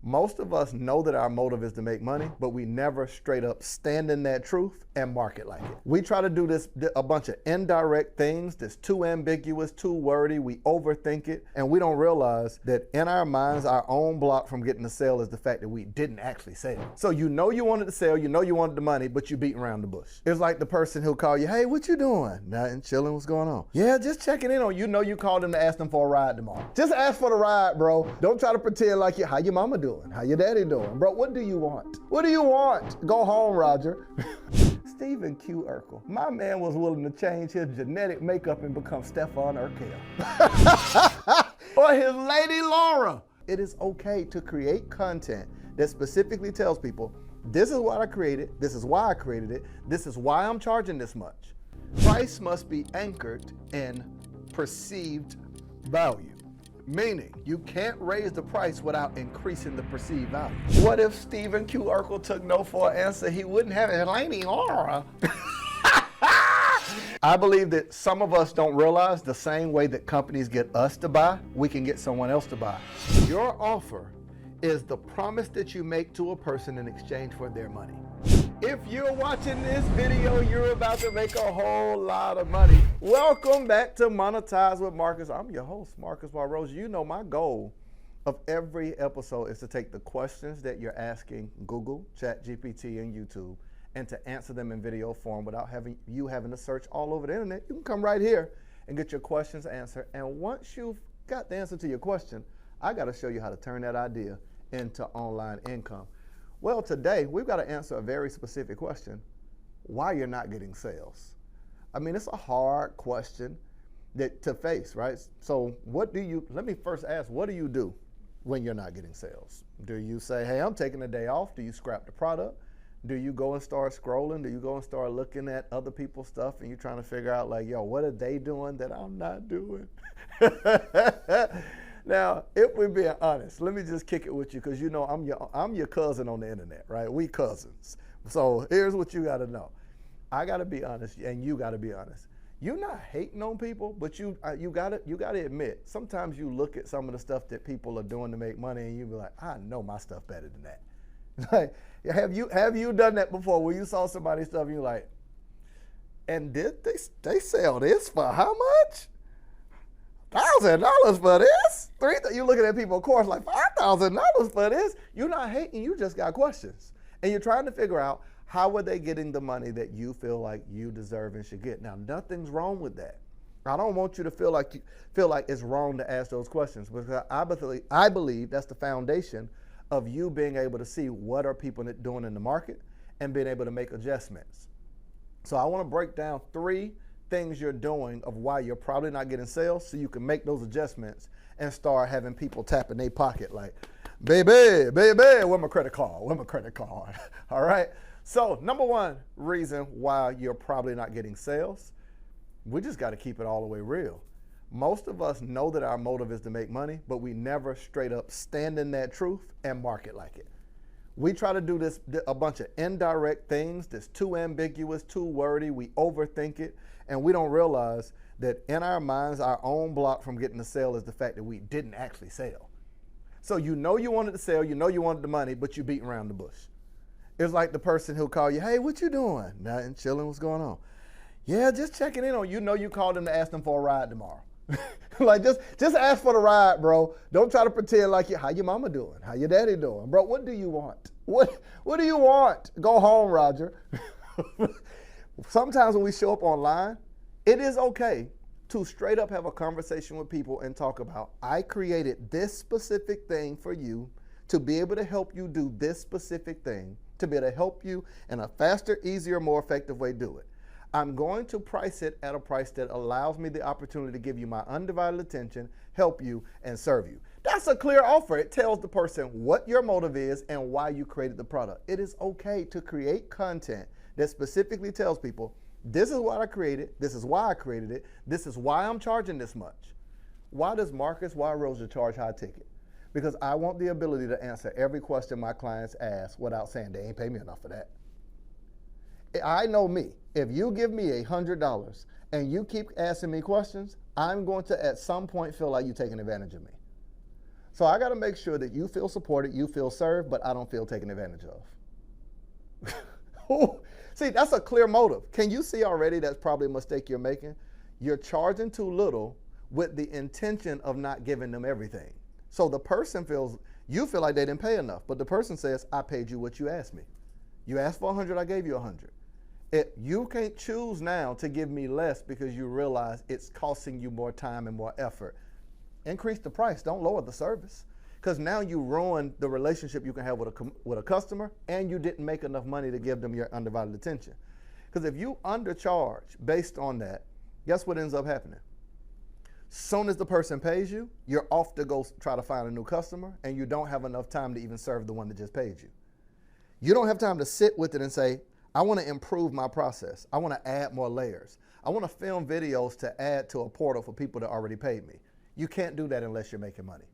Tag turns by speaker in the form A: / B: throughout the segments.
A: Most of us know that our motive is to make money, but we never straight up stand in that truth and market like it. We try to do this, a bunch of indirect things that's too ambiguous, too wordy, we overthink it, and we don't realize that in our minds, our own block from getting the sale is the fact that we didn't actually sell. So you know you wanted to sell, you know you wanted the money, but you beating around the bush. It's like the person who'll call you, hey, what you doing? Nothing, chilling, what's going on? Yeah, just checking in on you. Know you called them to ask them for a ride tomorrow. Just ask for the ride, bro. Don't try to pretend like how your mama doing? How your daddy doing? Bro, what do you want? What do you want? Go home, Roger. Stephen Q. Urkel. My man was willing to change his genetic makeup and become Stefan Urkel. Or his lady Laura. It is okay to create content that specifically tells people, this is what I created, this is why I created it, this is why I'm charging this much. Price must be anchored in perceived value. Meaning, you can't raise the price without increasing the perceived value. What if Stephen Q. Urkel took no for an answer? He wouldn't have a lady Laura. I believe that some of us don't realize the same way that companies get us to buy, we can get someone else to buy. Your offer is the promise that you make to a person in exchange for their money. If you're watching this video, you're about to make a whole lot of money. Welcome back to Monetize with Marcus. I'm your host, Marcus Rosier. You know my goal of every episode is to take the questions that you're asking Google, ChatGPT, and YouTube and to answer them in video form without having to search all over the internet. You can come right here and get your questions answered. And once you've got the answer to your question, I got to show you how to turn that idea into online income. Well, today we've got to answer a very specific question: why you're not getting sales. I mean, it's a hard question to face, right? So let me first ask, what do you do when you're not getting sales? Do you say, hey, I'm taking a day off? Do you scrap the product? Do you go and start scrolling? Do you go and start looking at other people's stuff and you're trying to figure out like, yo, what are they doing that I'm not doing? Now, if we're being honest, let me just kick it with you because you know I'm your cousin on the internet, right? We cousins. So here's what you got to know. I got to be honest, and you got to be honest. You're not hating on people, but you got to admit, sometimes you look at some of the stuff that people are doing to make money, and you be like, I know my stuff better than that. Like, have you done that before? Where you saw somebody's stuff, and you're like, and did they sell this for how much? $1,000 for this? You looking at people, of course, like $5,000 for this? You're not hating, you just got questions. And you're trying to figure out how are they getting the money that you feel like you deserve and should get. Now, nothing's wrong with that. I don't want you to feel like it's wrong to ask those questions because I believe that's the foundation of you being able to see what are people doing in the market and being able to make adjustments. So I want to break down 3 things you're doing of why you're probably not getting sales so you can make those adjustments and start having people tap in their pocket like, baby, where my credit card? Where my credit card? All right. So number 1 reason why you're probably not getting sales, we just got to keep it all the way real. Most of us know that our motive is to make money, but we never straight up stand in that truth and market like it. We try to do this, a bunch of indirect things that's too ambiguous, too wordy, we overthink it, and we don't realize that in our minds, our own block from getting the sale is the fact that we didn't actually sell. So you know you wanted to sell, you know you wanted the money, but you beating around the bush. It's like the person who'll call you, hey, what you doing? Nothing, chilling, what's going on? Yeah, just checking in on you. Know you called them to ask them for a ride tomorrow. Like just ask for the ride, bro. Don't try to pretend like how your mama doing, how your daddy doing. Bro, what do you want? What do you want? Go home, Roger. Sometimes when we show up online, it is okay to straight up have a conversation with people and talk about, I created this specific thing for you to be able to help you do this specific thing, to be able to help you in a faster, easier, more effective way do it. I'm going to price it at a price that allows me the opportunity to give you my undivided attention, help you, and serve you. That's a clear offer. It tells the person what your motive is and why you created the product. It is okay to create content that specifically tells people, this is what I created, this is why I created it, this is why I'm charging this much. Why does Marcus Rosier charge high ticket? Because I want the ability to answer every question my clients ask without saying they ain't pay me enough for that. I know me. If you give me $100 and you keep asking me questions, I'm going to at some point feel like you're taking advantage of me. So I got to make sure that you feel supported, you feel served, but I don't feel taken advantage of. See, that's a clear motive. Can you see already that's probably a mistake you're making? You're charging too little with the intention of not giving them everything. So the person feels, you feel like they didn't pay enough, but the person says, I paid you what you asked me. You asked for 100, I gave you 100. You can't choose now to give me less because you realize it's costing you more time and more effort. Increase the price, don't lower the service. Because now you ruin the relationship you can have with a customer, and you didn't make enough money to give them your undivided attention. Because if you undercharge based on that, guess what ends up happening? Soon as the person pays you, you're off to go try to find a new customer, and you don't have enough time to even serve the one that just paid you. You don't have time to sit with it and say, I want to improve my process. I want to add more layers. I want to film videos to add to a portal for people that already paid me. You can't do that unless you're making money.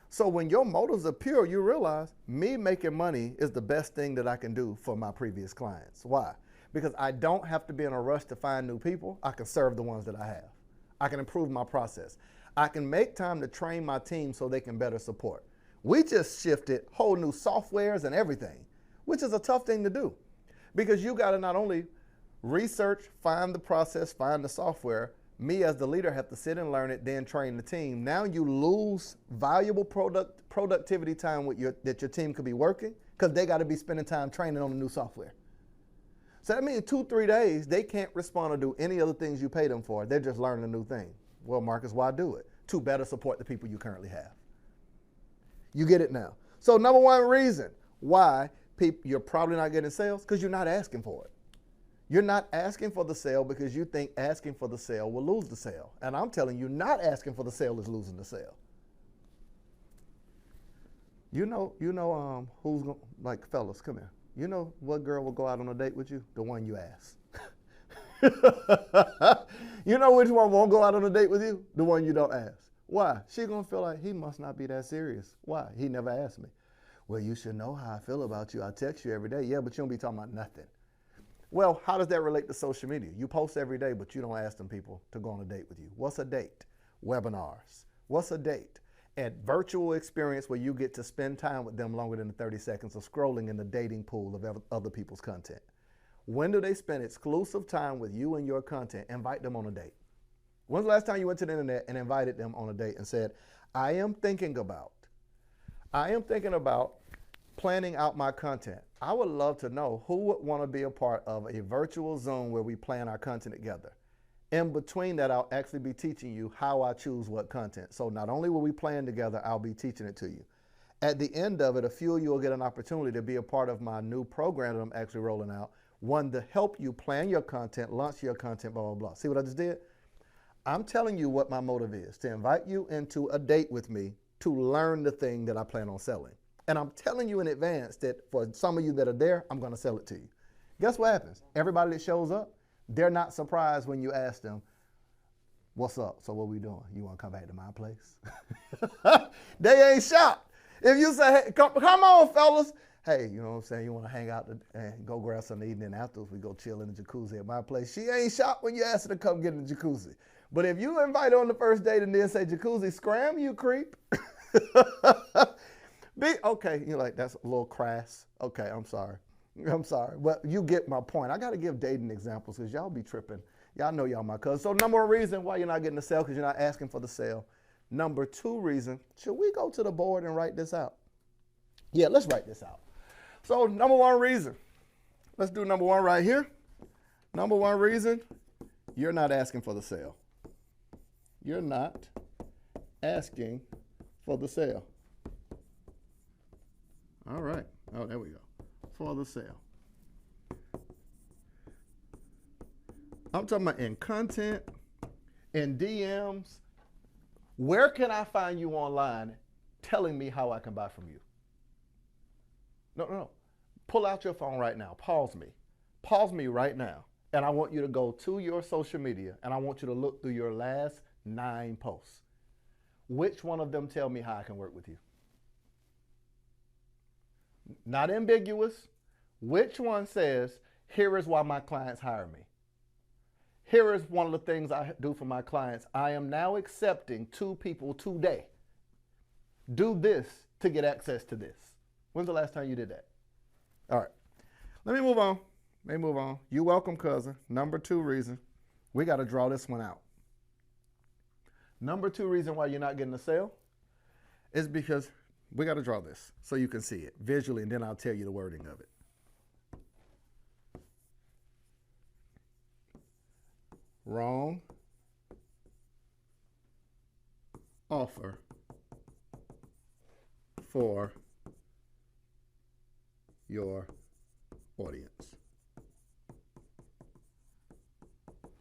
A: So when your motives are pure, you realize me making money is the best thing that I can do for my previous clients. Why? Because I don't have to be in a rush to find new people. I can serve the ones that I have. I can improve my process. I can make time to train my team so they can better support. We just shifted whole new softwares and everything, which is a tough thing to do because you got to not only research, find the process, find the software. Me as the leader have to sit and learn it, then train the team. Now you lose valuable productivity time that your team could be working because they got to be spending time training on the new software. So that means 2-3 days, they can't respond or do any other things you pay them for. They're just learning a new thing. Well, Marcus, why do it? To better support the people you currently have. You get it now. So number one reason why you're probably not getting sales, because you're not asking for it. You're not asking for the sale because you think asking for the sale will lose the sale. And I'm telling you, not asking for the sale is losing the sale. You know who's like, fellas, come here. You know what girl will go out on a date with you? The one you ask. You know which one won't go out on a date with you? The one you don't ask. Why? She gonna feel like he must not be that serious. Why? He never asked me. Well, you should know how I feel about you. I text you every day. Yeah, but you don't be talking about nothing. Well, how does that relate to social media? You post every day, but you don't ask them people to go on a date with you. What's a date? Webinars. What's a date? A virtual experience where you get to spend time with them longer than the 30 seconds of scrolling in the dating pool of other people's content. When do they spend exclusive time with you and your content? Invite them on a date. When's the last time you went to the internet and invited them on a date and said, I am thinking about planning out my content. I would love to know who would want to be a part of a virtual Zoom where we plan our content together. In between that, I'll actually be teaching you how I choose what content. So not only will we plan together, I'll be teaching it to you. At the end of it, a few of you will get an opportunity to be a part of my new program that I'm actually rolling out. One to help you plan your content, launch your content, blah, blah, blah. See what I just did? I'm telling you what my motive is, to invite you into a date with me to learn the thing that I plan on selling. And I'm telling you in advance that for some of you that are there, I'm going to sell it to you. Guess what happens? Everybody that shows up, they're not surprised when you ask them, what's up? So what we doing? You want to come back to my place? They ain't shocked. If you say, hey, come on, fellas. Hey, you know what I'm saying? You want to hang out and go grab something to eat, and then afterwards we go chill in the jacuzzi at my place. She ain't shocked when you ask her to come get in the jacuzzi. But if you invite her on the first date and then say jacuzzi, scram, you creep. Okay, you're like, that's a little crass. Okay, I'm sorry. But you get my point. I got to give dating examples because y'all be tripping. Y'all know y'all my cousins. So number one reason why you're not getting the sale because you're not asking for the sale. Number two reason, should we go to the board and write this out? Yeah, let's write this out. So number one reason, let's do number one right here. Number one reason, you're not asking for the sale. You're not asking for the sale. All right. Oh, there we go. For the sale. I'm talking about in content, in DMs. Where can I find you online telling me how I can buy from you? No. Pull out your phone right now. Pause me. Pause me right now. And I want you to go to your social media and I want you to look through your last 9 posts. Which one of them tell me how I can work with you? Not ambiguous. Which one says, here is why my clients hire me? Here is one of the things I do for my clients. I am now accepting 2 people today. do this to get access to this. When's the last time you did that? All right. Let me move on. You're welcome, cousin. Number 2 reason. We got to draw this one out. Number 2 reason why you're not getting a sale is because we got to draw this so you can see it visually, and then I'll tell you the wording of it. Wrong offer for your audience.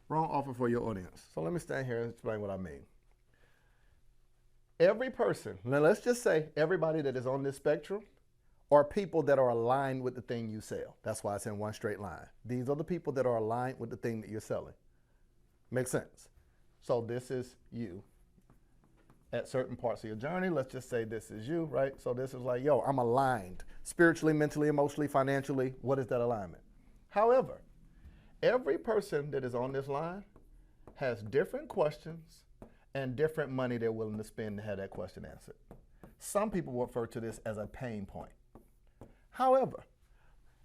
A: Wrong offer for your audience. So let me stand here and explain what I mean. Every person, now let's just say everybody that is on this spectrum are people that are aligned with the thing you sell. That's why it's in one straight line. These are the people that are aligned with the thing that you're selling. Makes sense? So this is you. At certain parts of your journey, let's just say this is you, right? So this is like, yo, I'm aligned spiritually, mentally, emotionally, financially. What is that alignment? However, every person that is on this line has different questions and different money they're willing to spend to have that question answered. Some people refer to this as a pain point. However,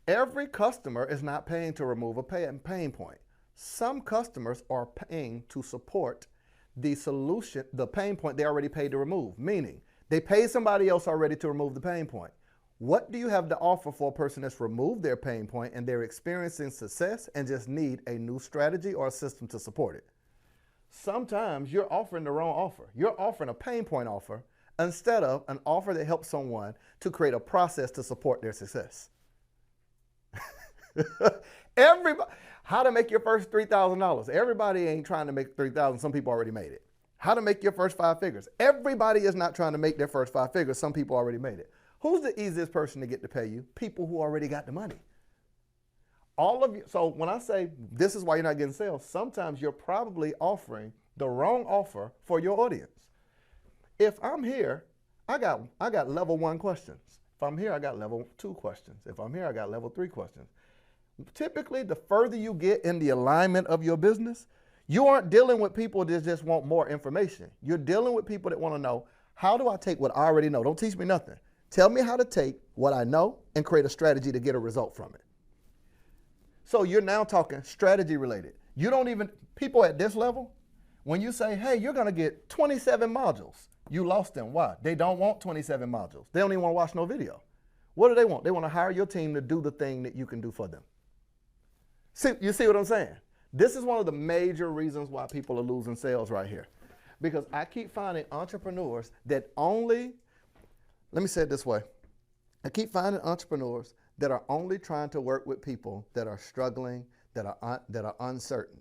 A: every customer is not paying to remove a pain point. Some customers are paying to support the solution, the pain point they already paid to remove, meaning they paid somebody else already to remove the pain point. What do you have to offer for a person that's removed their pain point and they're experiencing success and just need a new strategy or a system to support it? Sometimes you're offering the wrong offer. You're offering a pain point offer instead of an offer that helps someone to create a process to support their success. Everybody, how to make your first $3,000. Everybody ain't trying to make $3,000. Some people already made it. How to make your first 5 figures. Everybody is not trying to make their first 5 figures. Some people already made it. Who's the easiest person to get to pay you? People who already got the money. All of you. So when I say this is why you're not getting sales, sometimes you're probably offering the wrong offer for your audience. If I'm here, I got level 1 questions. If I'm here, I got level 2 questions. If I'm here, I got level 3 questions. Typically, the further you get in the alignment of your business, you aren't dealing with people that just want more information. You're dealing with people that want to know, how do I take what I already know? Don't teach me nothing. Tell me how to take what I know and create a strategy to get a result from it. So you're now talking strategy related. You don't even, people at this level, when you say, hey, you're going to get 27 modules, you lost them. Why? They don't want 27 modules. They don't even want to watch no video. What do they want? They want to hire your team to do the thing that you can do for them. See, you see what I'm saying? This is one of the major reasons why people are losing sales right here. Because I keep finding entrepreneurs that only, let me say it this way. I keep finding entrepreneurs that are only trying to work with people that are struggling, that are uncertain.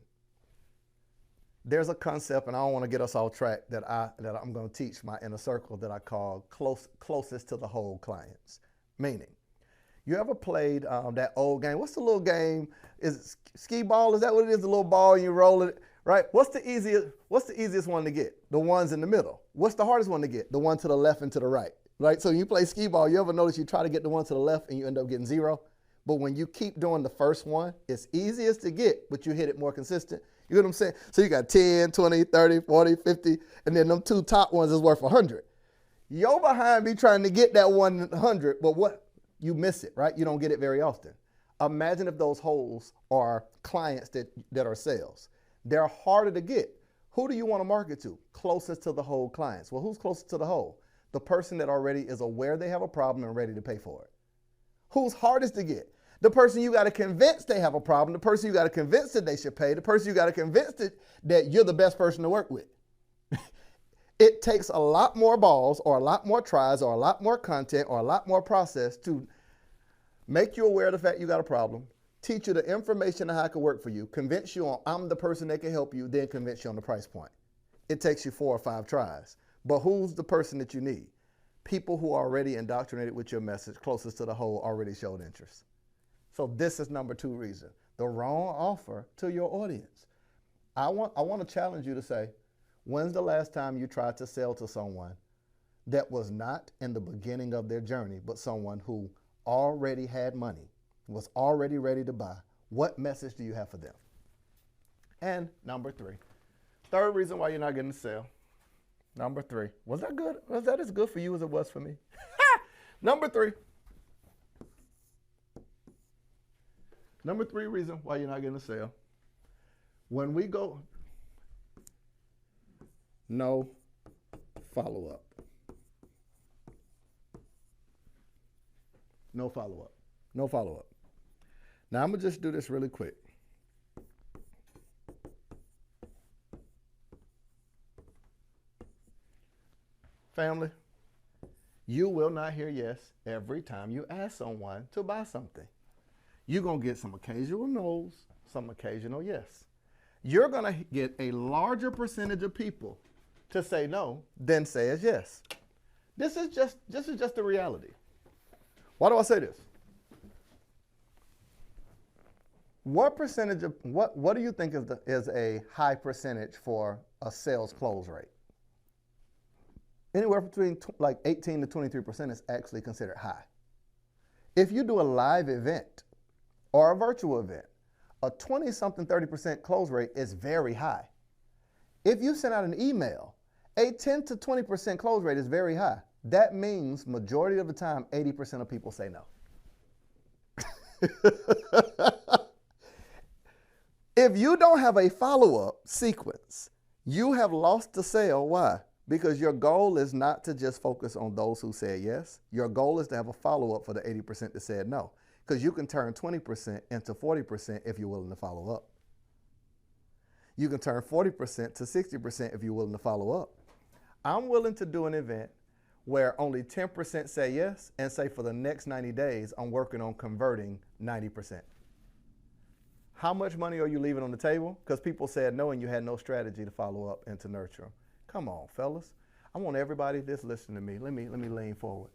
A: There's a concept, and I don't want to get us off track, that I'm going to teach my inner circle that I call closest to the whole clients. Meaning, you ever played that old game? What's the little game? Is it skee ball? Is that what it is? The little ball and you roll it, right? What's the easiest one to get? The ones in the middle. What's the hardest one to get? The one to the left and to the right, right? So you play skee ball, you ever notice you try to get the one to the left and you end up getting 0? But when you keep doing the first one, it's easiest to get, but you hit it more consistent. You know what I'm saying? So you got 10, 20, 30, 40, 50, and then them 2 top ones is worth 100. You're behind me trying to get that 100, but what? You miss it, right? You don't get it very often. Imagine if those holes are clients that are sales. They're harder to get. Who do you want to market to? Closest to the whole clients. Well, who's closest to the whole? The person that already is aware they have a problem and ready to pay for it. Who's hardest to get? The person you got to convince they have a problem, the person you got to convince that they should pay, the person you got to convince that you're the best person to work with. It takes a lot more balls or a lot more tries or a lot more content or a lot more process to make you aware of the fact you got a problem, teach you the information on how it can work for you, convince you on I'm the person that can help you, then convince you on the price point. It takes you 4 or 5 tries. But who's the person that you need? People who are already indoctrinated with your message, closest to the whole, already showed interest. So this is number 2 reason. The wrong offer to your audience. I want to challenge you to say, when's the last time you tried to sell to someone that was not in the beginning of their journey, but someone who already had money, was already ready to buy? What message do you have for them? And number 3, third reason why you're not getting a sale Number 3. Was that good? Was that as good for you as it was for me? Number 3. Number 3 reason why you're not getting a sale. When we go, no follow-up. No follow-up. No follow-up. Now, I'm going to just do this really quick. Family, you will not hear yes every time you ask someone to buy something. You're going to get some occasional no's, some occasional yes. You're going to get a larger percentage of people to say no than say yes. This is just the reality. Why do I say this? What percentage of what do you think is a high percentage for a sales close rate? Anywhere between like 18 to 23% is actually considered high. If you do a live event or a virtual event, a 20-something 30% close rate is very high. If you send out an email, a 10 to 20% close rate is very high. That means majority of the time, 80% of people say no. If you don't have a follow-up sequence, you have lost the sale. Why? Because your goal is not to just focus on those who said yes. Your goal is to have a follow-up for the 80% that said no. Because you can turn 20% into 40% if you're willing to follow up. You can turn 40% to 60% if you're willing to follow up. I'm willing to do an event where only 10% say yes and say for the next 90 days, I'm working on converting 90%. How much money are you leaving on the table? Because people said no and you had no strategy to follow up and to nurture them. Come on, fellas. I want everybody that's listening to me. Let me lean forward.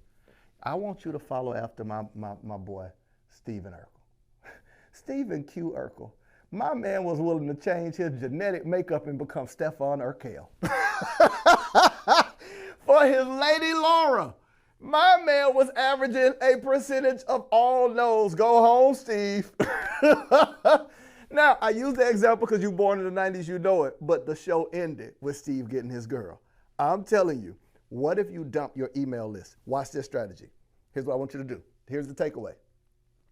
A: I want you to follow after my boy, Stephen Urkel. Stephen Q. Urkel. My man was willing to change his genetic makeup and become Stefan Urkel. For his lady Laura. My man was averaging a percentage of all no's. Go home, Steve. Now, I use the example because you're born in the 90s, you know it, but the show ended with Steve getting his girl. I'm telling you, what if you dump your email list? Watch this strategy. Here's what I want you to do. Here's the takeaway.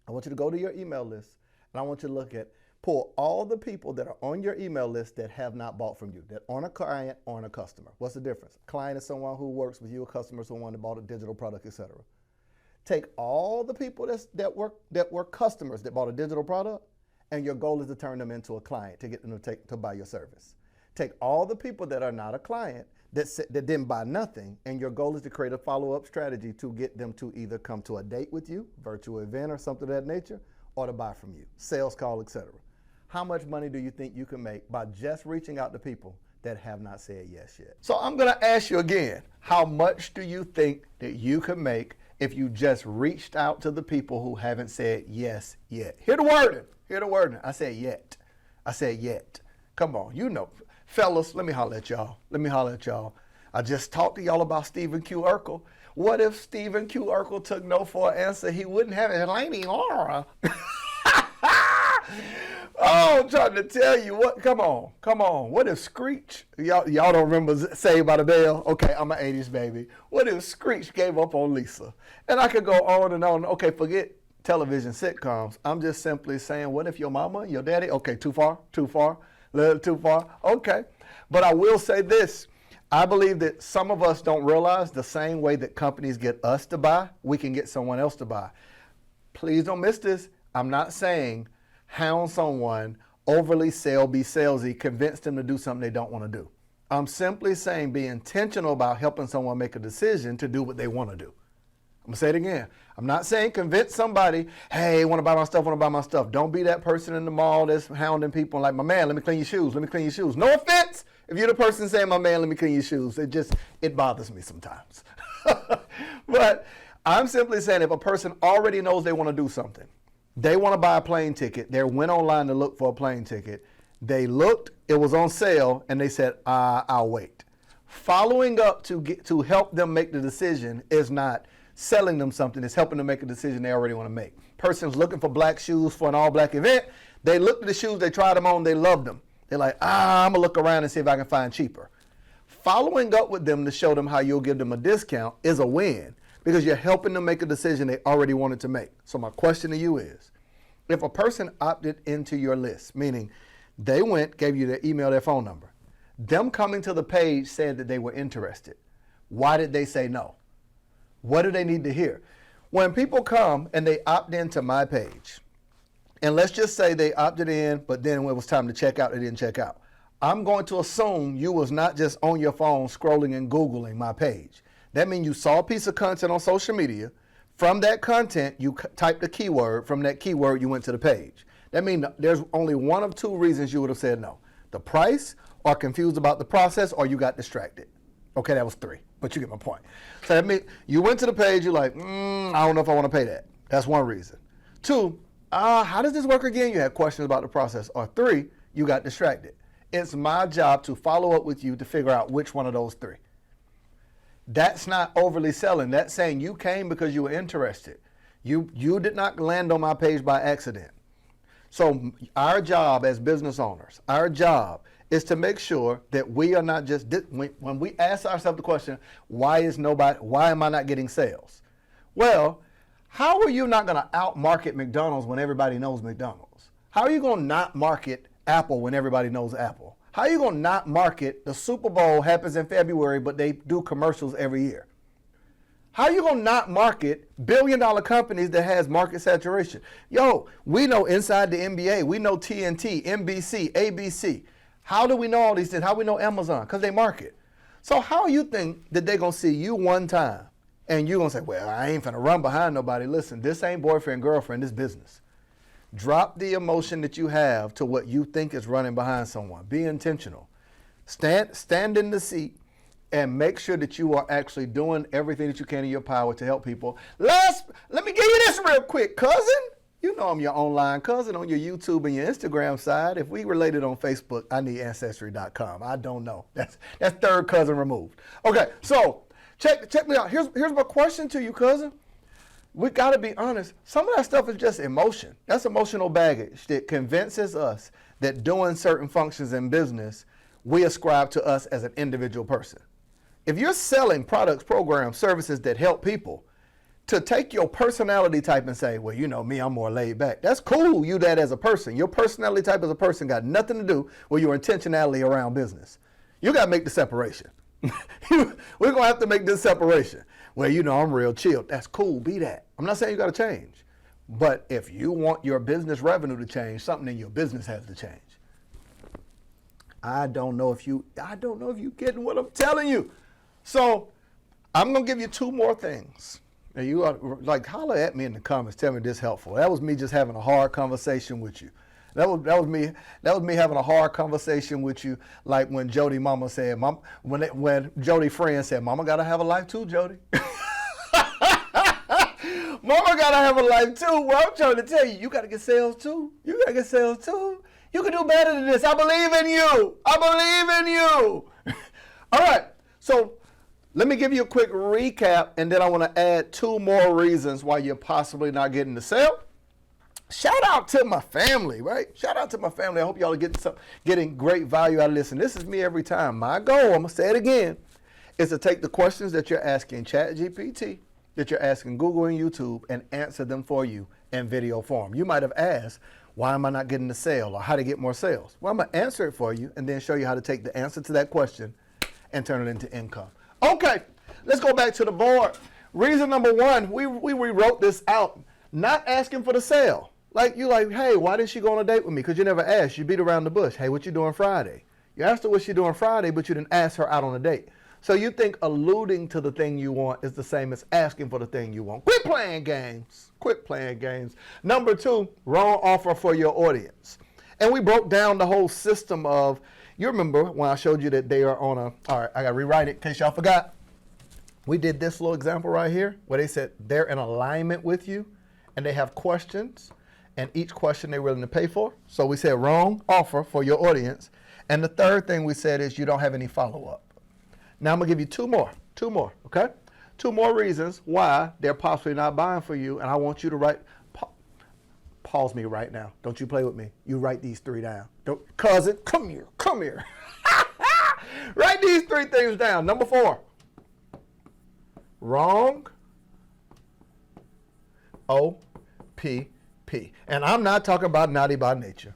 A: I want you to go to your email list, and I want you to look at, pull all the people that are on your email list that have not bought from you, that aren't a client, aren't a customer. What's the difference? A client is someone who works with you, a customer is someone that bought a digital product, etc. Take all the people that were customers that bought a digital product, and your goal is to turn them into a client to get them to buy your service. Take all the people that are not a client that didn't buy nothing, and your goal is to create a follow-up strategy to get them to either come to a date with you, virtual event or something of that nature, or to buy from you, sales call, etc. How much money do you think you can make by just reaching out to people that have not said yes yet? So I'm going to ask you again, how much do you think that you can make if you just reached out to the people who haven't said yes yet? Hear the wording. Hear the wording. I said yet. I said yet. Come on, you know. Fellas, let me holler at y'all. Let me holler at y'all. I just talked to y'all about Stephen Q. Urkel. What if Stephen Q. Urkel took no for an answer? He wouldn't have it. Lady Laura. Oh, I'm trying to tell you what. Come on. What if Screech? Y'all don't remember Saved by the Bell? Okay, I'm an 80s baby. What if Screech gave up on Lisa? And I could go on and on. Okay, forget television sitcoms. I'm just simply saying, what if your mama, your daddy? Okay, too far, little too far. Okay, but I will say this. I believe that some of us don't realize the same way that companies get us to buy, we can get someone else to buy. Please don't miss this. I'm not saying hound someone, overly be salesy, convince them to do something they don't want to do. I'm simply saying be intentional about helping someone make a decision to do what they want to do. I'm going to say it again. I'm not saying convince somebody, hey, want to buy my stuff. Don't be that person in the mall that's hounding people like, my man, let me clean your shoes. No offense if you're the person saying, my man, let me clean your shoes. It bothers me sometimes. But I'm simply saying if a person already knows they want to do something, they want to buy a plane ticket, they went online to look for a plane ticket, they looked, it was on sale, and they said, I'll wait. Following up to help them make the decision is not selling them something, it's helping them make a decision they already want to make. Person's looking for black shoes for an all-black event. They looked at the shoes, they tried them on, they loved them. They're like, I'm going to look around and see if I can find cheaper. following up with them to show them how you'll give them a discount is a win because you're helping them make a decision they already wanted to make. So my question to you is, if a person opted into your list, meaning they went, gave you their email, their phone number, them coming to the page said that they were interested. Why did they say no? What do they need to hear? When people come and they opt into my page, and let's just say they opted in, but then when it was time to check out, they didn't check out. I'm going to assume you was not just on your phone scrolling and Googling my page. That means you saw a piece of content on social media. From that content, you typed a keyword. From that keyword, you went to the page. That means there's only one of two reasons you would have said no. The price, or confused about the process, or you got distracted. Okay, that was 3, but you get my point. So that means you went to the page, you're like, I don't know if I want to pay that. That's one reason. 2, how does this work again? You had questions about the process. Or 3, you got distracted. It's my job to follow up with you to figure out which one of those 3. That's not overly selling. That's saying you came because you were interested. You did not land on my page by accident. So our job as business owners, our job is to make sure that we are not just, when we ask ourselves the question, why am I not getting sales? Well, how are you not going to outmarket McDonald's when everybody knows McDonald's? How are you going to not market Apple when everybody knows Apple? How are you going to not market the Super Bowl happens in February, but they do commercials every year? How are you going to not market billion-dollar companies that has market saturation? Yo, we know inside the NBA, we know TNT, NBC, ABC. How do we know all these things? How do we know Amazon? Because they market. So how you think that they're going to see you one time and you're going to say, well, I ain't finna run behind nobody. Listen, this ain't boyfriend, girlfriend, this business. Drop the emotion that you have to what you think is running behind someone. Be intentional. Stand in the seat and make sure that you are actually doing everything that you can in your power to help people. Let me give you this real quick, cousin. You know I'm your online cousin on your YouTube and your Instagram side. If we related on Facebook, I need Ancestry.com. I don't know. That's third cousin removed. Okay, so check me out. Here's my question to you, cousin. We got to be honest. Some of that stuff is just emotion. That's emotional baggage that convinces us that doing certain functions in business, we ascribe to us as an individual person. If you're selling products, programs, services that help people, to take your personality type and say, well, you know me, I'm more laid back. That's cool, you that as a person. Your personality type as a person got nothing to do with your intentionality around business. You got to make the separation. We're going to have to make this separation. Well, you know, I'm real chill. That's cool, be that. I'm not saying you got to change. But if you want your business revenue to change, something in your business has to change. I don't know if you getting what I'm telling you. So I'm going to give you 2 more things. Now you are, like, holler at me in the comments. Tell me this helpful. That was me just having a hard conversation with you. That was me having a hard conversation with you, like when Jody Mama said, when Jody friend said, Mama gotta have a life too, Jody. Mama gotta have a life too. Well, I'm trying to tell you, you gotta get sales too. You gotta get sales too. You can do better than this. I believe in you. I believe in you. All right. So let me give you a quick recap, and then I want to add 2 more reasons why you're possibly not getting the sale. Shout out to my family, right? Shout out to my family. I hope y'all are getting great value out of this. And this is me every time. My goal, I'm going to say it again, is to take the questions that you're asking ChatGPT, that you're asking Google and YouTube, and answer them for you in video form. You might have asked, why am I not getting the sale, or how to get more sales? Well, I'm going to answer it for you and then show you how to take the answer to that question and turn it into income. Okay, let's go back to the board. Reason number 1, we rewrote this out. Not asking for the sale. Like, you like, hey, why didn't she go on a date with me? Because you never asked. You beat around the bush. Hey, what you doing Friday? You asked her what she doing Friday, but you didn't ask her out on a date. So you think alluding to the thing you want is the same as asking for the thing you want. Quit playing games. Quit playing games. Number 2, wrong offer for your audience. And we broke down the whole system of, you remember when I showed you that they are on all right, I got to rewrite it in case y'all forgot. We did this little example right here where they said they're in alignment with you and they have questions, and each question they're willing to pay for. So we said wrong offer for your audience. And the third thing we said is you don't have any follow-up. Now I'm going to give you 2 more, okay? 2 more reasons why they're possibly not buying for you, and I want you to write, pause me right now. Don't you play with me. You write these 3 down. Cousin, come here. Write these 3 things down. Number 4, wrong O.P.P. And I'm not talking about naughty by nature.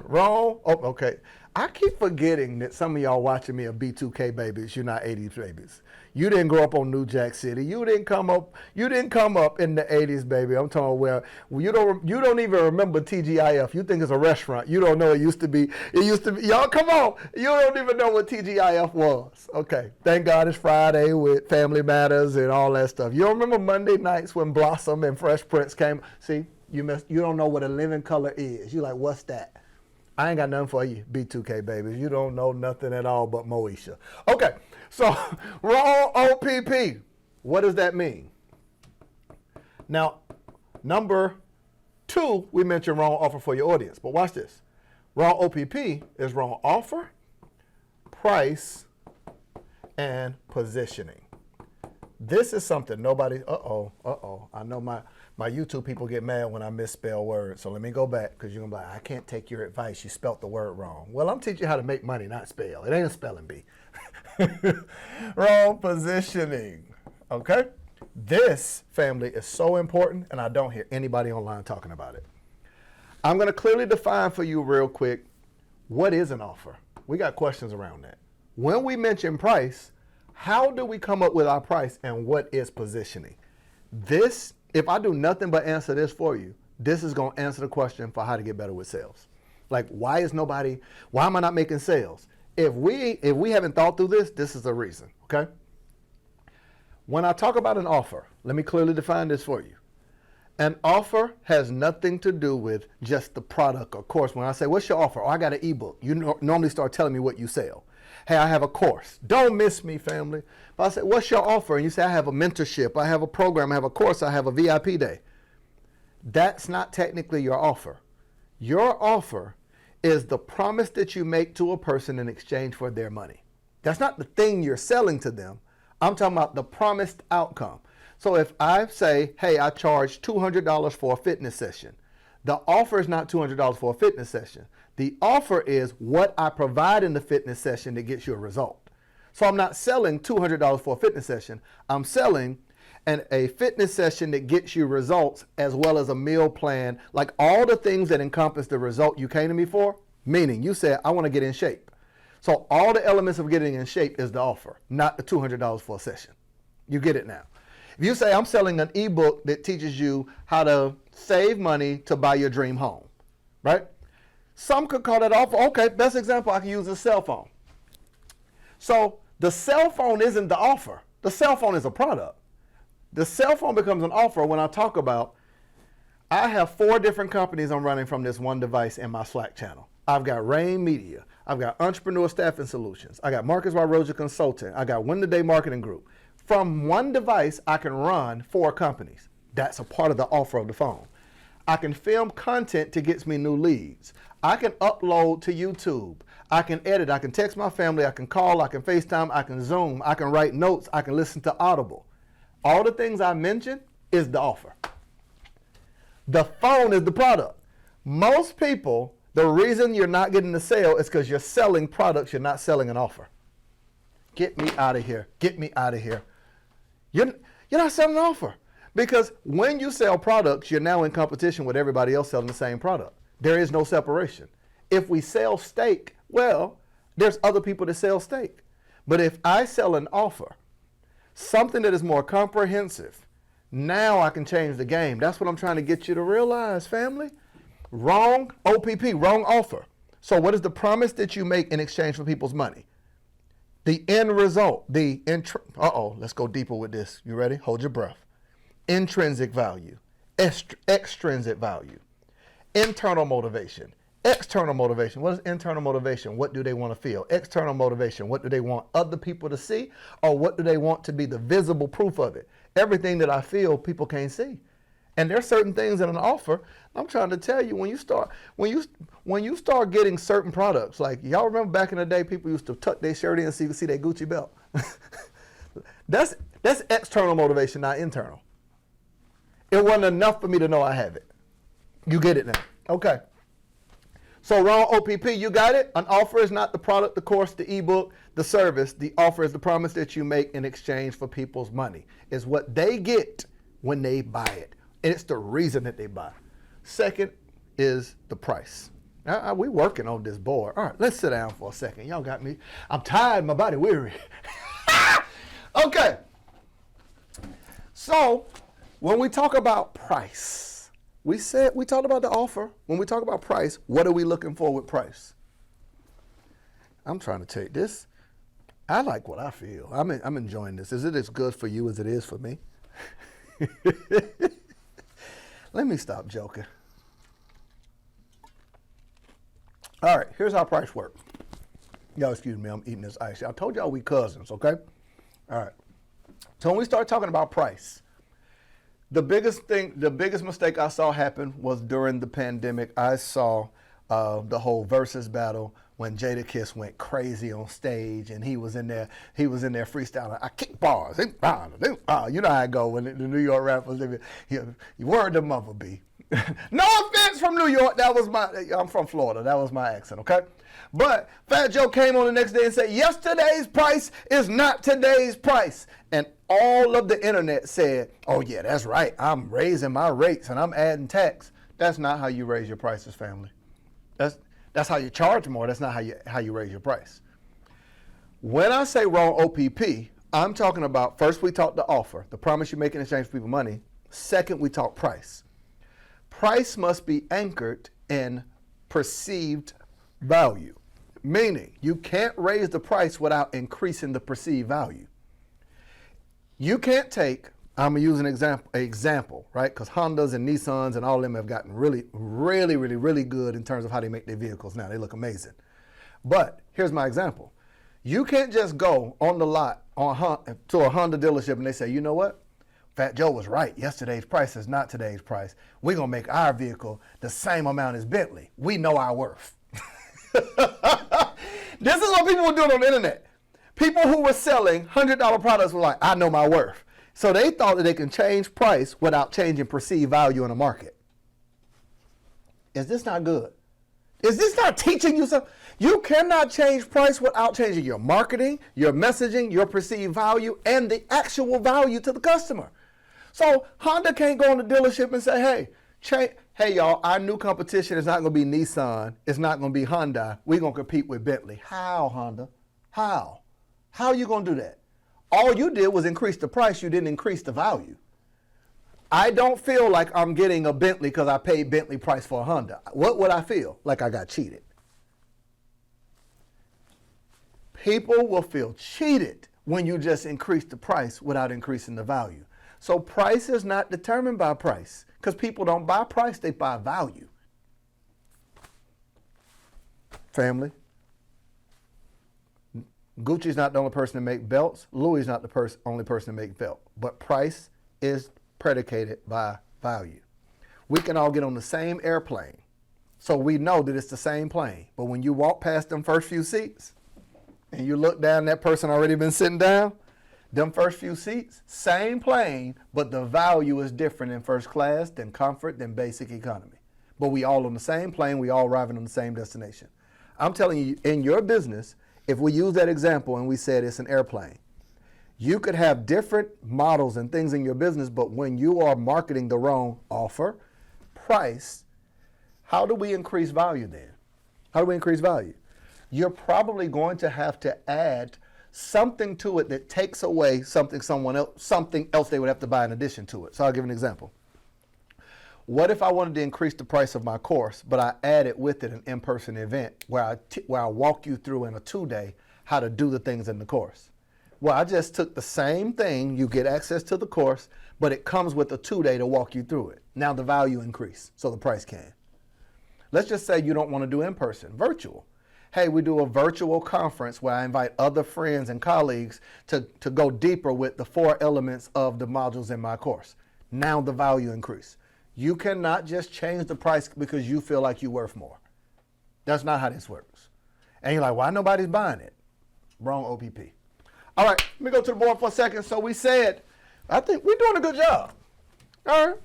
A: Wrong. Oh, okay. I keep forgetting that some of y'all watching me are B2K babies. You're not 80s babies. You didn't grow up on New Jack City. You didn't come up in the 80s, baby. I'm talking where you don't even remember TGIF. You think it's a restaurant. You don't know it used to be. Y'all come on. You don't even know what TGIF was. Okay. Thank God it's Friday with Family Matters and all that stuff. You don't remember Monday nights when Blossom and Fresh Prince came? See, you don't know what a living color is. You're like, what's that? I ain't got nothing for you, B2K babies. You don't know nothing at all but Moesha. Okay, so wrong O.P.P. What does that mean? Now, number 2, we mentioned wrong offer for your audience. But watch this. Wrong O.P.P. is wrong offer, price, and positioning. This is something nobody, I know my YouTube people get mad when I misspell words. So let me go back, because you're going to be like, I can't take your advice. You spelt the word wrong. Well, I'm teaching you how to make money, not spell. It ain't a spelling bee. Wrong positioning. Okay? This, family, is so important, and I don't hear anybody online talking about it. I'm going to clearly define for you real quick, what is an offer? We got questions around that. When we mention price, how do we come up with our price, and what is positioning? This, if I do nothing but answer this for you, this is going to answer the question for how to get better with sales. Like, why am I not making sales? If we haven't thought through this, this is the reason, okay? When I talk about an offer, let me clearly define this for you. An offer has nothing to do with just the product or course. When I say, what's your offer? Oh, I got an ebook. You normally start telling me what you sell. Hey, I have a course. Don't miss me, family. If I say, what's your offer? And you say, I have a mentorship, I have a program, I have a course, I have a VIP day. That's not technically your offer. Your offer is the promise that you make to a person in exchange for their money. That's not the thing you're selling to them. I'm talking about the promised outcome. So if I say, hey, I charge $200 for a fitness session, the offer is not $200 for a fitness session. The offer is what I provide in the fitness session that gets you a result. So I'm not selling $200 for a fitness session. I'm selling a fitness session that gets you results, as well as a meal plan, like all the things that encompass the result you came to me for. Meaning you said, I want to get in shape. So all the elements of getting in shape is the offer, not the $200 for a session. You get it now. If you say, I'm selling an ebook that teaches you how to save money to buy your dream home, right? Some could call that offer. Okay, best example, I can use a cell phone. So the cell phone isn't the offer. The cell phone is a product. The cell phone becomes an offer when I talk about, I have 4 different companies I'm running from this one device in my Slack channel. I've got Rain Media. I've got Entrepreneur Staffing Solutions. I got Marcus by Rosier Consulting. I got Win the Day Marketing Group. From one device, I can run 4 companies. That's a part of the offer of the phone. I can film content to get me new leads. I can upload to YouTube. I can edit. I can text my family. I can call. I can FaceTime. I can Zoom. I can write notes. I can listen to Audible. All the things I mentioned is the offer. The phone is the product. Most people, the reason you're not getting the sale is because you're selling products. You're not selling an offer. Get me out of here. Get me out of here. You're not selling an offer. Because when you sell products, you're now in competition with everybody else selling the same product. There is no separation. If we sell steak, well, there's other people that sell steak. But if I sell an offer, something that is more comprehensive, now I can change the game. That's what I'm trying to get you to realize, family. Wrong O.P.P, wrong offer. So what is the promise that you make in exchange for people's money? The end result, let's go deeper with this. You ready? Hold your breath. Intrinsic value, extrinsic value, internal motivation, external motivation. What is internal motivation? What do they want to feel? External motivation, what do they want other people to see, or what do they want to be the visible proof of it? Everything that I feel, people can't see. And there's certain things in an offer. I'm trying to tell you, when you start getting certain products, like y'all remember back in the day, people used to tuck their shirt in so you could see their Gucci belt. That's external motivation, not internal. It wasn't enough for me to know I have it. You get it now. Okay. So wrong O.P.P, you got it? An offer is not the product, the course, the ebook, the service. The offer is the promise that you make in exchange for people's money. It's what they get when they buy it. And it's the reason that they buy. Second is the price. We working on this board. All right, let's sit down for a second. Y'all got me. I'm tired, my body weary. Okay. So when we talk about price, we talked about the offer. When we talk about price, what are we looking for with price? I'm trying to take this. I like what I feel. I'm enjoying this. Is it as good for you as it is for me? Let me stop joking. All right, here's how price works. Y'all excuse me, I'm eating this ice. I told y'all we cousins, okay? All right. So when we start talking about price, the biggest mistake I saw happen was during the pandemic. I saw the whole versus battle when Jadakiss went crazy on stage and he was in there freestyling. I kick bars. You know how I go when the New York rappers, you word the mother be. No offense from New York. I'm from Florida. That was my accent, okay? But Fat Joe came on the next day and said, yesterday's price is not today's price. And all of the internet said, oh yeah, that's right. I'm raising my rates and I'm adding tax. That's not how you raise your prices, family. That's how you charge more. That's not how you raise your price. When I say wrong O.P.P, I'm talking about, first we talk the offer, the promise you make in exchange for people money. Second, we talk price. Price must be anchored in perceived value, meaning you can't raise the price without increasing the perceived value. You can't take, I'm going to use an example, right? Because Hondas and Nissans and all of them have gotten really, really, really, really good in terms of how they make their vehicles now. They look amazing. But here's my example. You can't just go on the lot to a Honda dealership and they say, you know what? Fat Joe was right. Yesterday's price is not today's price. We're going to make our vehicle the same amount as Bentley. We know our worth. This is what people were doing on the internet. People who were selling $100 products were like, I know my worth. So they thought that they can change price without changing perceived value in the market. Is this not good? Is this not teaching you something? You cannot change price without changing your marketing, your messaging, your perceived value, and the actual value to the customer. So Honda can't go in the dealership and say, hey y'all, our new competition is not going to be Nissan. It's not going to be Hyundai. We're going to compete with Bentley. How, Honda? How? How are you going to do that? All you did was increase the price. You didn't increase the value. I don't feel like I'm getting a Bentley because I paid Bentley price for a Honda. What would I feel? Like I got cheated. People will feel cheated when you just increase the price without increasing the value. So price is not determined by price because people don't buy price, they buy value. Family. Gucci's not the only person to make belts. Louis is not the only person to make belt. But price is predicated by value. We can all get on the same airplane, so we know that it's the same plane. But when you walk past them first few seats, and you look down, that person already been sitting down, them first few seats, same plane, but the value is different in first class than comfort than basic economy. But we all on the same plane, we all arriving on the same destination. I'm telling you, in your business, if we use that example and we said it's an airplane, you could have different models and things in your business, but when you are marketing the wrong offer, price, how do we increase value then? How do we increase value? You're probably going to have to add something to it that takes away something else they would have to buy in addition to it. So I'll give an example. What if I wanted to increase the price of my course, but I added with it an in-person event where I walk you through in a 2-day how to do the things in the course? Well, I just took the same thing, you get access to the course, but it comes with a 2-day to walk you through it. Now the value increased, so the price can. Let's just say you don't want to do in-person, virtual. Hey, we do a virtual conference where I invite other friends and colleagues to go deeper with the 4 elements of the modules in my course. Now the value increased. You cannot just change the price because you feel like you're worth more. That's not how this works. And you're like, why nobody's buying it? Wrong O.P.P. All right, let me go to the board for a second. So we said, I think we're doing a good job. All right.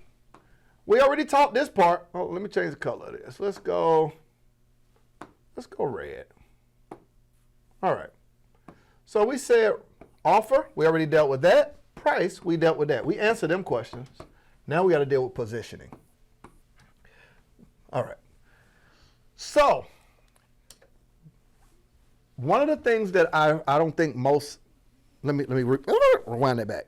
A: We already taught this part. Oh, let me change the color of this. Let's go. Let's go red. All right. So we said offer, we already dealt with that. Price, we dealt with that. We answered them questions. Now we got to deal with positioning. All right. So one of the things that I don't think most, let me rewind that back.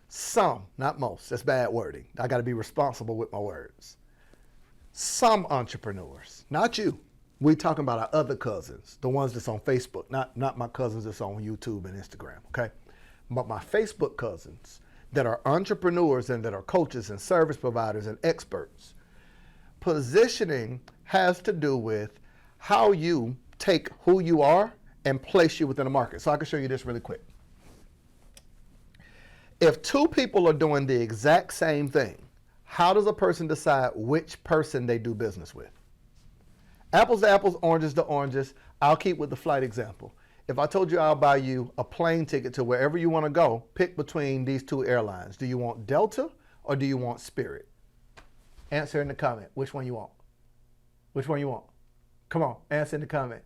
A: Some, not most, that's bad wording. I got to be responsible with my words. Some entrepreneurs, not you. We talking about our other cousins, the ones that's on Facebook, not my cousins that's on YouTube and Instagram, okay? But my Facebook cousins that are entrepreneurs and that are coaches and service providers and experts. Positioning has to do with how you take who you are and place you within a market. So I can show you this really quick. If two people are doing the exact same thing, how does a person decide which person they do business with? Apples to apples, oranges to oranges. I'll keep with the flight example. If I told you I'll buy you a plane ticket to wherever you want to go, pick between these two airlines. Do you want Delta or do you want Spirit? Answer in the comment. Which one you want? Which one you want? Come on, answer in the comment.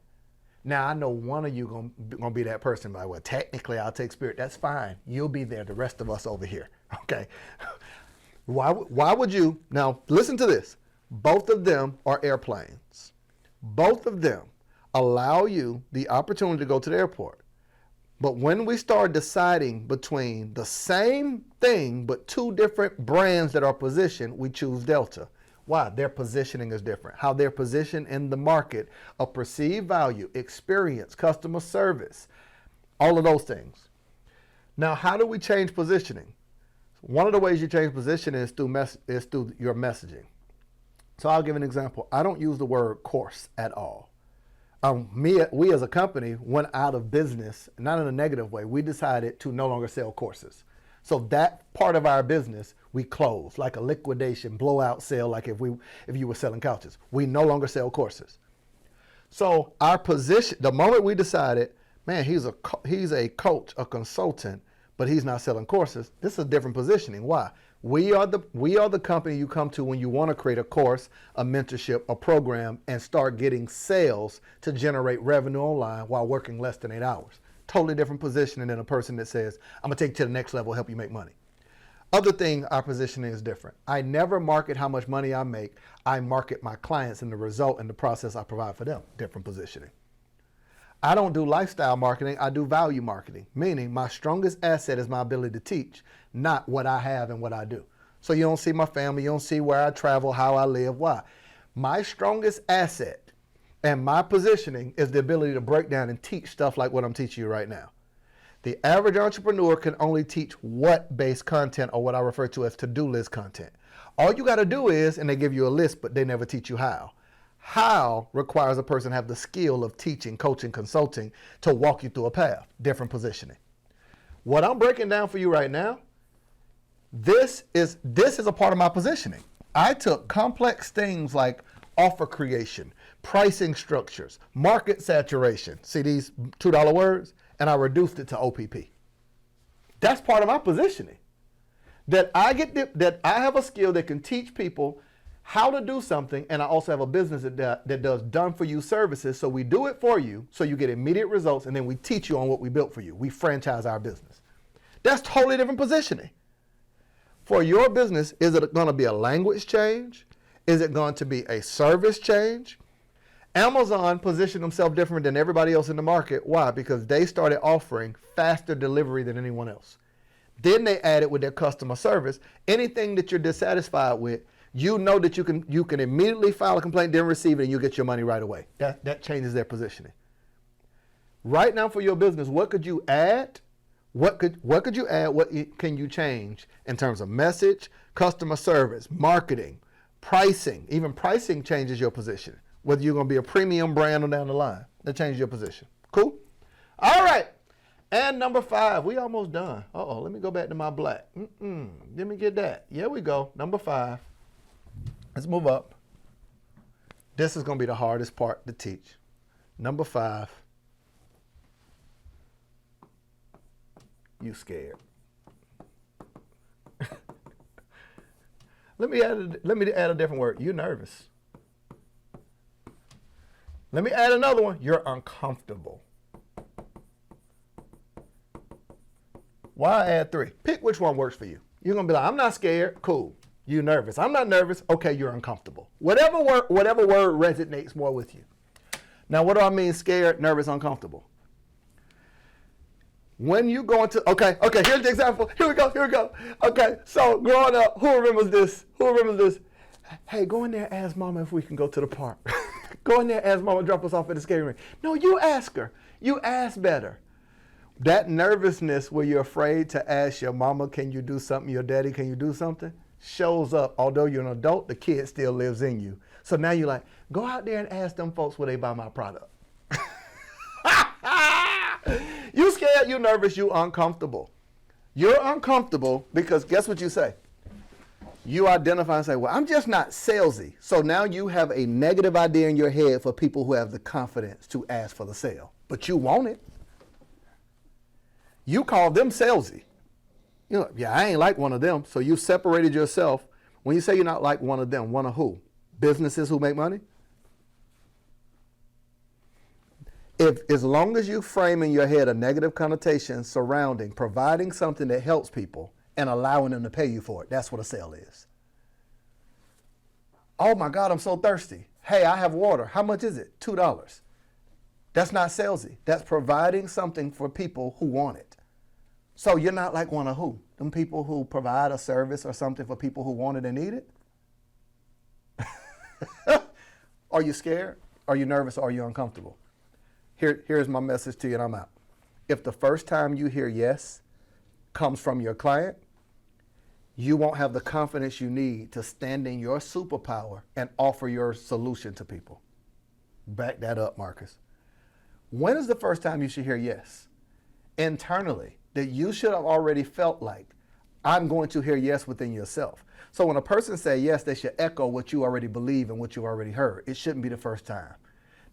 A: Now, I know one of you gonna be that person, but well, technically I'll take Spirit. That's fine. You'll be there. The rest of us over here. Okay. Why would you? Now, listen to this. Both of them are airplanes. Both of them allow you the opportunity to go to the airport. But when we start deciding between the same thing but two different brands that are positioned, we choose Delta. Why? Their positioning is different. How they're positioned in the market of perceived value, experience, customer service, all of those things. Now, how do we change positioning? One of the ways you change positioning is through your messaging. So I'll give an example. I don't use the word course at all. We as a company went out of business, not in a negative way. We decided to no longer sell courses. So that part of our business, we closed, like a liquidation, blowout sale, like if you were selling couches. We no longer sell courses. So our position, the moment we decided, man, he's a coach, a consultant, but he's not selling courses, this is a different positioning. Why? We are the company you come to when you want to create a course, a mentorship, a program, and start getting sales to generate revenue online while working less than 8 hours. Totally different positioning than a person that says, I'm going to take you to the next level, help you make money. Other thing, our positioning is different. I never market how much money I make. I market my clients and the result and the process I provide for them. Different positioning. I don't do lifestyle marketing, I do value marketing, meaning my strongest asset is my ability to teach, not what I have and what I do. So you don't see my family, you don't see where I travel, how I live. Why? My strongest asset and my positioning is the ability to break down and teach stuff like what I'm teaching you right now. The average entrepreneur can only teach what-based content, or what I refer to as to-do list content. All you got to do is, and they give you a list, but they never teach you how. How requires a person to have the skill of teaching, coaching, consulting to walk you through a path. Different positioning. What I'm breaking down for you right now, this is a part of my positioning. I took complex things like offer creation, pricing structures, market saturation. See these $2 words? And I reduced it to O.P.P. That's part of my positioning. That I have a skill that can teach people how to do something, and I also have a business that does done-for-you services, so we do it for you, so you get immediate results, and then we teach you on what we built for you. We franchise our business. That's totally different positioning. For your business, is it going to be a language change? Is it going to be a service change? Amazon positioned themselves different than everybody else in the market. Why? Because they started offering faster delivery than anyone else. Then they added with their customer service, anything that you're dissatisfied with, you know that you can immediately file a complaint, then receive it, and you get your money right away. That changes their positioning. Right now for your business, what could you add? What could you add? What can you change in terms of message, customer service, marketing, pricing? Even pricing changes your position. Whether you're going to be a premium brand or down the line, that changes your position. Cool? All right. And number 5, we almost done. Let me go back to my black. Let me get that. Yeah, we go. Number 5. Let's move up. This is going to be the hardest part to teach. Number 5. You scared. Let me add a different word. You nervous. Let me add another one. You're uncomfortable. Why add 3? Pick which one works for you. You're going to be like, I'm not scared. Cool. You're nervous. I'm not nervous. Okay, you're uncomfortable. Whatever word resonates more with you. Now, what do I mean scared, nervous, uncomfortable? When you go into, okay, here's the example. Here we go. Okay, so growing up, who remembers this? Hey, go in there and ask mama if we can go to the park. Go in there and ask mama to drop us off at the skating rink. No, you ask her. You ask better. That nervousness where you're afraid to ask your mama, can you do something? Your daddy, can you do something? Shows up. Although you're an adult, the kid still lives in you. So now you're like, go out there and ask them folks where they buy my product. You scared, you nervous, you uncomfortable. You're uncomfortable because guess what you say? You identify and say, well, I'm just not salesy. So now you have a negative idea in your head for people who have the confidence to ask for the sale. But you want it. You call them salesy. You know, yeah, I ain't like one of them. So you separated yourself. When you say you're not like one of them, one of who? Businesses who make money? If as long as you frame in your head a negative connotation surrounding providing something that helps people and allowing them to pay you for it, that's what a sale is. Oh my God, I'm so thirsty. Hey, I have water. How much is it? $2. That's not salesy. That's providing something for people who want it. So you're not like one of who? Them people who provide a service or something for people who want it and need it? Are you scared? Are you nervous? Or are you uncomfortable? Here's my message to you and I'm out. If the first time you hear yes comes from your client, you won't have the confidence you need to stand in your superpower and offer your solution to people. Back that up, Marcus. When is the first time you should hear yes? Internally, that you should have already felt like, I'm going to hear yes within yourself. So when a person says yes, they should echo what you already believe and what you already heard. It shouldn't be the first time.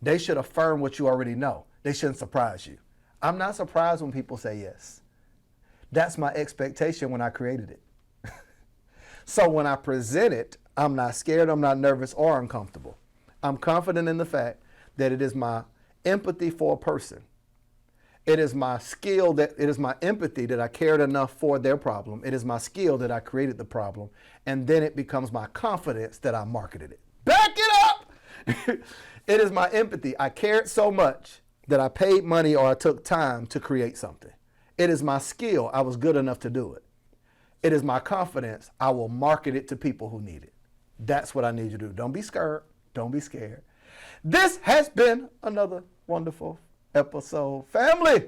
A: They should affirm what you already know. They shouldn't surprise you. I'm not surprised when people say yes. That's my expectation when I created it. So when I present it, I'm not scared, I'm not nervous or uncomfortable. I'm confident in the fact that it is my empathy for a person. It is my skill it is my empathy that I cared enough for their problem. It is my skill that I created the problem. And then it becomes my confidence that I marketed it. Back it up! It is my empathy. I cared so much that I paid money or I took time to create something. It is my skill. I was good enough to do it. It is my confidence. I will market it to people who need it. That's what I need you to do. Don't be scared. Don't be scared. This has been another wonderful episode. Family,